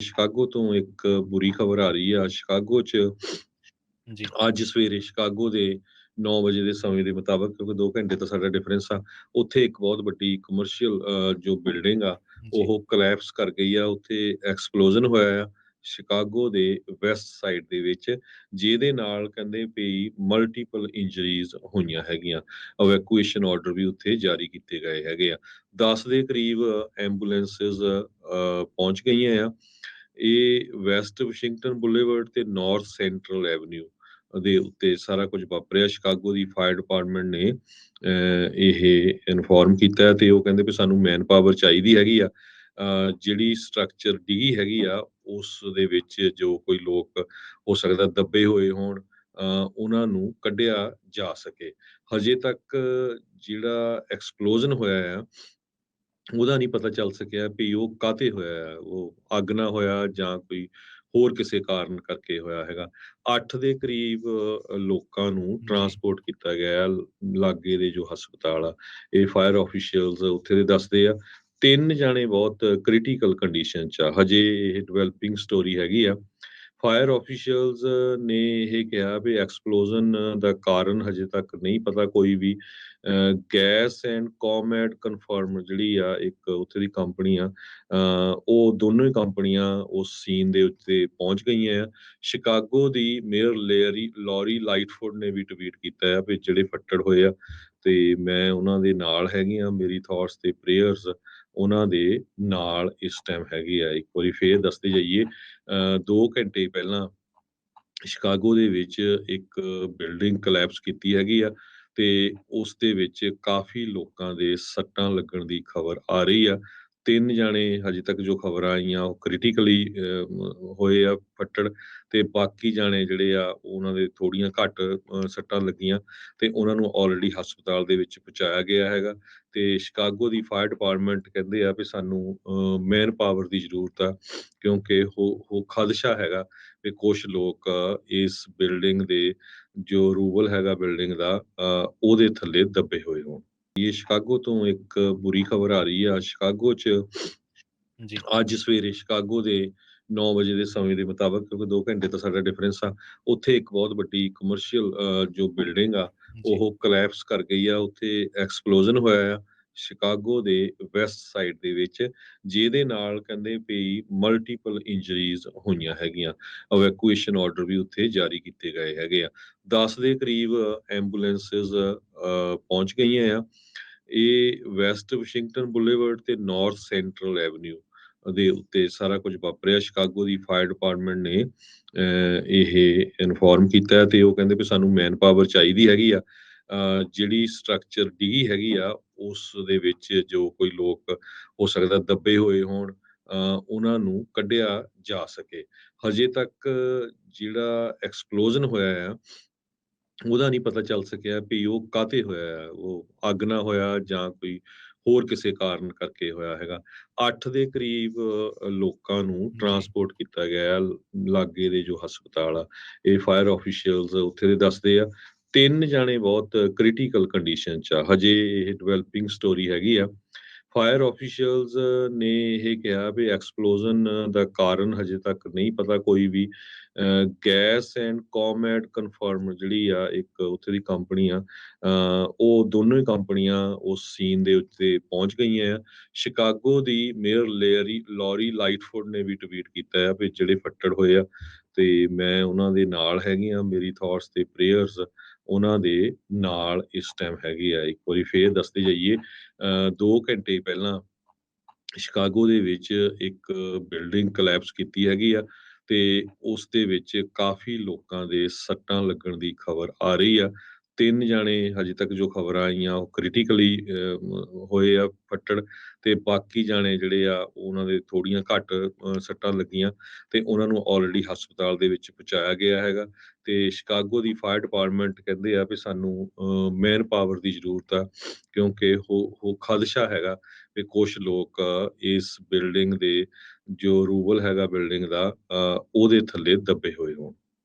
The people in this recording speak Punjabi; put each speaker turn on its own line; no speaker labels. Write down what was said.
ਸ਼ਿਕਾਗੋ ਤੋਂ ਇੱਕ ਬੁਰੀ ਖਬਰ ਆ ਰਹੀ ਆ। ਸ਼ਿਕਾਗੋ 'ਚ
ਜੀ,
ਅੱਜ ਸਵੇਰੇ ਸ਼ਿਕਾਗੋ ਦੇ 9 ਵਜੇ ਦੇ ਸਮੇਂ ਦੇ ਮੁਤਾਬਕ, ਕਿਉਂਕਿ 2 ਘੰਟੇ ਤਾਂ ਸਾਡਾ ਡਿਫਰੈਂਸ ਆ, ਉੱਥੇ ਇੱਕ ਬਹੁਤ ਵੱਡੀ ਕਮਰਸ਼ੀਅਲ ਜੋ ਬਿਲਡਿੰਗ ਆ,
ਜੀ,
ਉਹ ਕੋਲੈਪਸ ਕਰ ਗਈ ਆ। ਉੱਥੇ ਐਕਸਪਲੋਜ਼ਨ ਹੋਇਆ ਆ ਸ਼ਿਕਾਗੋ ਦੇ ਵੈਸਟ ਸਾਈਡ ਦੇ ਵਿੱਚ, ਜਿਹਦੇ ਨਾਲ ਕਹਿੰਦੇ ਵੀ ਮਲਟੀਪਲ ਇੰਜਰੀਜ਼ ਹੋਈਆਂ ਹੈਗੀਆਂ। ਇਵੈਕੂਏਸ਼ਨ ਆਰਡਰ ਵੀ ਉੱਥੇ ਜਾਰੀ ਕੀਤੇ ਗਏ ਹੈਗੇ ਆ। 10 ਦੇ ਕਰੀਬ ਐਂਬੂਲੈਂਸਿਸ ਪਹੁੰਚ ਗਈਆਂ ਆ। ਇਹ ਵੈਸਟ ਵਾਸ਼ਿੰਗਟਨ ਬੁਲੇਵਰਡ ਤੇ ਨਾਰਥ ਸੈਂਟਰਲ ਐਵਨਿਊ ਦੇ ਉੱਤੇ ਸਾਰਾ ਕੁਝ ਵਾਪਰਿਆ। ਸ਼ਿਕਾਗੋ ਦੀ ਫਾਇਰ ਡਿਪਾਰਟਮੈਂਟ ਨੇ ਇਹ ਇਨਫੋਰਮ ਕੀਤਾ ਤੇ ਉਹ ਕਹਿੰਦੇ ਵੀ ਸਾਨੂੰ ਮੈਨ ਪਾਵਰ ਚਾਹੀਦੀ ਹੈਗੀ ਆ। ਜਿਹੜੀ ਸਟਰਕਚਰ ਡਿੱਗੀ ਹੈਗੀ ਆ ਉਸ ਦੇ ਵਿੱਚ ਜੋ ਕੋਈ ਲੋਕ ਹੋ ਸਕਦਾ ਦੱਬੇ ਹੋਏ ਹੋਣ, ਉਹਨਾਂ ਨੂੰ ਕੱਢਿਆ ਜਾ ਸਕੇ। ਹਜੇ ਤੱਕ ਜਿਹੜਾ ਐਕਸਪਲੋਜ਼ਨ ਹੋਇਆ ਆ ਉਹਦਾ ਨਹੀਂ ਪਤਾ ਚੱਲ ਸਕਿਆ ਵੀ ਉਹ ਕਾਹਤੇ ਹੋਇਆ ਹੈ। ਉਹ ਅੱਗ ਨਾਲ ਹੋਇਆ ਜਾਂ ਕੋਈ ਹੋਰ ਕਿਸੇ ਕਾਰਨ ਕਰਕੇ ਹੋਇਆ ਹੈਗਾ। 8 ਦੇ ਕਰੀਬ ਲੋਕਾਂ ਨੂੰ
ਜੀ,
ਟਰਾਂਸਪੋਰਟ ਕੀਤਾ ਗਿਆ ਹੈ ਲਾਗੇ ਦੇ ਜੋ ਹਸਪਤਾਲ ਆ। ਇਹ ਫਾਇਰ ਆਫੀਸ਼ੀਅਲਸ ਉੱਥੇ ਦੇ ਦੱਸਦੇ ਆ। 3 ਜਾਣੇ ਬਹੁਤ ਕ੍ਰਿਟੀਕਲ ਕੰਡੀਸ਼ਨ 'ਚ ਆ। ਹਜੇ ਇਹ ਡਿਵੈਲਪਿੰਗ ਸਟੋਰੀ ਹੈਗੀ ਆ। ਫਾਇਰ ਆਫੀਸ਼ੀਅਲਸ ਨੇ ਇਹ ਕਿਹਾ ਵੀ ਐਕਸਪਲੋਜ਼ਨ ਦਾ ਕਾਰਨ ਹਜੇ ਤੱਕ ਨਹੀਂ ਪਤਾ ਕੋਈ ਵੀ। ਗੈਸ ਐਂਡ ਕੋਮੈਟ ਕਨਫਰਮ ਜਿਹੜੀ ਆ ਇੱਕ ਉੱਥੇ ਦੀ ਕੰਪਨੀ ਆ, ਉਹ ਦੋਨੋਂ ਹੀ ਕੰਪਨੀਆਂ ਉਸ ਸੀਨ ਦੇ ਉੱਤੇ ਪਹੁੰਚ ਗਈਆਂ ਆ। ਸ਼ਿਕਾਗੋ ਦੀ ਮੇਅਰ ਲੌਰੀ ਲਾਈਟਫੁੱਡ ਨੇ ਵੀ ਟਵੀਟ ਕੀਤਾ ਆ ਵੀ ਜਿਹੜੇ ਫੱਟੜ ਹੋਏ ਆ ਤੇ ਮੈਂ ਉਹਨਾਂ ਦੇ ਨਾਲ ਹੈਗੀ ਆ। ਮੇਰੀ ਥਾਟਸ ਤੇ ਪ੍ਰੇਅਰਸ ਉਹਨਾਂ ਦੇ ਨਾਲ ਇਸ ਟਾਈਮ ਹੈਗੇ ਆ। ਇੱਕ ਵਾਰੀ ਫੇਰ ਦੱਸਦੇ ਜਾਈਏ, 2 ਘੰਟੇ ਪਹਿਲਾਂ ਸ਼ਿਕਾਗੋ ਦੇ ਵਿੱਚ ਇੱਕ ਬਿਲਡਿੰਗ ਕੋਲੈਪਸ ਕੀਤੀ ਹੈਗੀ ਆ ਤੇ ਉਸ ਦੇ ਵਿੱਚ ਕਾਫੀ ਲੋਕਾਂ ਦੇ ਸੱਟਾਂ ਲੱਗਣ ਦੀ ਖਬਰ ਆ ਰਹੀ ਆ। 3 ਜਾਣੇ ਹਜੇ ਤੱਕ ਜੋ ਖਬਰਾਂ ਆਈਆਂ ਉਹ ਕ੍ਰਿਟੀਕਲੀ ਹੋਏ ਆ ਫੱਟੜ, ਤੇ ਬਾਕੀ ਜਾਣੇ ਜਿਹੜੇ ਆ ਉਹਨਾਂ ਦੇ ਥੋੜੀਆਂ ਘੱਟ ਸੱਟਾਂ ਲੱਗੀਆਂ ਤੇ ਉਹਨਾਂ ਨੂੰ ਆਲਰੇਡੀ ਹਸਪਤਾਲ ਦੇ ਵਿੱਚ ਪਹੁੰਚਾਇਆ ਗਿਆ ਹੈਗਾ। ਤੇ ਸ਼ਿਕਾਗੋ ਦੀ ਫਾਇਰ ਡਿਪਾਰਟਮੈਂਟ ਕਹਿੰਦੇ ਆ ਵੀ ਸਾਨੂੰ ਮੈਨ ਪਾਵਰ ਦੀ ਜ਼ਰੂਰਤ ਆ, ਕਿਉਂਕਿ ਉਹ ਖਦਸ਼ਾ ਹੈਗਾ ਵੀ ਕੁਛ ਲੋਕ ਇਸ ਬਿਲਡਿੰਗ ਦੇ ਜੋ ਰੂਵਲ ਹੈਗਾ ਬਿਲਡਿੰਗ ਦਾ, ਉਹਦੇ ਥੱਲੇ ਦੱਬੇ ਹੋਏ ਹੋਣ। ਇਹ ਸ਼ਿਕਾਗੋ ਤੋਂ ਇੱਕ ਬੁਰੀ ਖਬਰ ਆ ਰਹੀ ਆ। ਸ਼ਿਕਾਗੋ 'ਚ
ਜੀ,
ਅੱਜ ਸਵੇਰੇ ਸ਼ਿਕਾਗੋ ਦੇ 9 ਵਜੇ ਦੇ ਸਮੇਂ ਦੇ ਮੁਤਾਬਕ, ਕਿਉਂਕਿ 2 ਘੰਟੇ ਤਾਂ ਸਾਡਾ ਡਿਫਰੈਂਸ ਆ, ਉੱਥੇ ਇੱਕ ਬਹੁਤ ਵੱਡੀ ਕਮਰਸ਼ੀਅਲ ਜੋ ਬਿਲਡਿੰਗ ਆ,
ਜੀ,
ਉਹ ਕੋਲੈਪਸ ਕਰ ਗਈ ਆ। ਉੱਥੇ ਐਕਸਪਲੋਜ਼ਨ ਹੋਇਆ ਆ ਸ਼ਿਕਾਗੋ ਦੇ ਵੈਸਟ ਸਾਈਡ ਦੇ ਵਿੱਚ, ਜਿਹਦੇ ਨਾਲ ਕਹਿੰਦੇ ਵੀ ਮਲਟੀਪਲ ਇੰਜਰੀਜ਼ ਹੋਈਆਂ ਹੈਗੀਆਂ। ਇਵੈਕੂਏਸ਼ਨ ਆਰਡਰ ਵੀ ਉੱਥੇ ਜਾਰੀ ਕੀਤੇ ਗਏ ਹੈਗੇ ਆ। 10 ਦੇ ਕਰੀਬ ਐਂਬੂਲੈਂਸਿਸ ਪਹੁੰਚ ਗਈਆਂ ਆ। ਇਹ ਵੈਸਟ ਵਾਸ਼ਿੰਗਟਨ ਬੁਲੇਵਰਡ ਤੇ ਨਾਰਥ ਸੈਂਟਰਲ ਐਵਨਿਊ ਦੇ ਉੱਤੇ ਸਾਰਾ ਕੁਝ ਵਾਪਰਿਆ। ਸ਼ਿਕਾਗੋ ਦੀ ਫਾਇਰ ਡਿਪਾਰਟਮੈਂਟ ਨੇ ਇਹ ਇਨਫੋਰਮ ਕੀਤਾ ਤੇ ਉਹ ਕਹਿੰਦੇ ਵੀ ਸਾਨੂੰ ਮੈਨ ਪਾਵਰ ਚਾਹੀਦੀ ਹੈਗੀ ਆ। ਜਿਹੜੀ ਸਟਰਕਚਰ ਡਿੱਗੀ ਹੈਗੀ ਆ ਉਸ ਦੇ ਵਿੱਚ ਜੋ ਕੋਈ ਲੋਕ ਹੋ ਸਕਦਾ ਦੱਬੇ ਹੋਏ ਹੋਣ, ਉਹਨਾਂ ਨੂੰ ਕੱਢਿਆ ਜਾ ਸਕੇ। ਹਜੇ ਤੱਕ ਜਿਹੜਾ ਐਕਸਪਲੋਜ਼ਨ ਹੋਇਆ ਆ ਉਹਦਾ ਨਹੀਂ ਪਤਾ ਚੱਲ ਸਕਿਆ ਵੀ ਉਹ ਕਾਹਤੇ ਹੋਇਆ ਹੈ। ਉਹ ਅੱਗ ਨਾਲ ਹੋਇਆ ਜਾਂ ਕੋਈ ਹੋਰ ਕਿਸੇ ਕਾਰਨ ਕਰਕੇ ਹੋਇਆ ਹੈਗਾ। 8 ਦੇ ਕਰੀਬ ਲੋਕਾਂ ਨੂੰ
ਜੀ,
ਟਰਾਂਸਪੋਰਟ ਕੀਤਾ ਗਿਆ ਹੈ ਲਾਗੇ ਦੇ ਜੋ ਹਸਪਤਾਲ ਆ। ਇਹ ਫਾਇਰ ਆਫੀਸ਼ੀਅਲਸ ਉੱਥੇ ਦੇ ਦੱਸਦੇ ਆ। 3 ਜਾਣੇ ਬਹੁਤ ਕ੍ਰਿਟੀਕਲ ਕੰਡੀਸ਼ਨ 'ਚ ਆ। ਹਜੇ ਇਹ ਡਿਵੈਲਪਿੰਗ ਸਟੋਰੀ ਹੈਗੀ ਆ। ਫਾਇਰ ਆਫੀਸ਼ੀਅਲਸ ਨੇ ਇਹ ਕਿਹਾ ਵੀ ਐਕਸਪਲੋਜ਼ਨ ਦਾ ਕਾਰਨ ਹਜੇ ਤੱਕ ਨਹੀਂ ਪਤਾ ਕੋਈ ਵੀ। ਗੈਸ ਐਂਡ ਕੋਮੈਟ ਕਨਫਰਮ ਜਿਹੜੀ ਆ ਇੱਕ ਉੱਥੇ ਦੀ ਕੰਪਨੀ ਆ, ਉਹ ਦੋਨੋਂ ਹੀ ਕੰਪਨੀਆਂ ਉਸ ਸੀਨ ਦੇ ਉੱਤੇ ਪਹੁੰਚ ਗਈਆਂ ਆ। ਸ਼ਿਕਾਗੋ ਦੀ ਮੇਅਰ ਲੌਰੀ ਲਾਈਟਫੁੱਡ ਨੇ ਵੀ ਟਵੀਟ ਕੀਤਾ ਆ ਵੀ ਜਿਹੜੇ ਫੱਟੜ ਹੋਏ ਆ ਤੇ ਮੈਂ ਉਹਨਾਂ ਦੇ ਨਾਲ ਹੈਗੀ ਆ। ਮੇਰੀ ਥਾਟਸ ਤੇ ਪ੍ਰੇਅਰਸ ਉਹਨਾਂ ਦੇ ਨਾਲ ਇਸ ਟਾਈਮ ਹੈਗੇ ਆ। ਇੱਕ ਵਾਰੀ ਫੇਰ ਦੱਸਦੇ ਜਾਈਏ, 2 ਘੰਟੇ ਪਹਿਲਾਂ ਸ਼ਿਕਾਗੋ ਦੇ ਵਿੱਚ ਇੱਕ ਬਿਲਡਿੰਗ ਕੋਲੈਪਸ ਕੀਤੀ ਹੈਗੀ ਆ ਤੇ ਉਸ ਦੇ ਵਿੱਚ ਕਾਫੀ ਲੋਕਾਂ ਦੇ ਸੱਟਾਂ ਲੱਗਣ ਦੀ ਖਬਰ ਆ ਰਹੀ ਆ। 3 ਜਾਣੇ ਹਜੇ ਤੱਕ ਜੋ ਖਬਰਾਂ ਆਈਆਂ ਉਹ ਕ੍ਰਿਟੀਕਲੀ ਹੋਏ ਆ ਫੱਟੜ, ਤੇ ਬਾਕੀ ਜਾਣੇ ਜਿਹੜੇ ਆ ਉਹਨਾਂ ਦੇ ਥੋੜੀਆਂ ਘੱਟ ਸੱਟਾਂ ਲੱਗੀਆਂ ਤੇ ਉਹਨਾਂ ਨੂੰ ਆਲਰੇਡੀ ਹਸਪਤਾਲ ਦੇ ਵਿੱਚ ਪਹੁੰਚਾਇਆ ਗਿਆ ਹੈਗਾ। ਤੇ ਸ਼ਿਕਾਗੋ ਦੀ ਫਾਇਰ ਡਿਪਾਰਟਮੈਂਟ ਕਹਿੰਦੇ ਆ ਵੀ ਸਾਨੂੰ ਮੈਨ ਪਾਵਰ ਦੀ ਜ਼ਰੂਰਤ ਆ, ਕਿਉਂਕਿ ਉਹ ਖਦਸ਼ਾ ਹੈਗਾ ਵੀ ਕੁਛ ਲੋਕ ਇਸ ਬਿਲਡਿੰਗ ਦੇ ਜੋ ਰੂਵਲ ਹੈਗਾ ਬਿਲਡਿੰਗ ਦਾ, ਉਹਦੇ ਥੱਲੇ ਦੱਬੇ ਹੋਏ ਹੋਣ।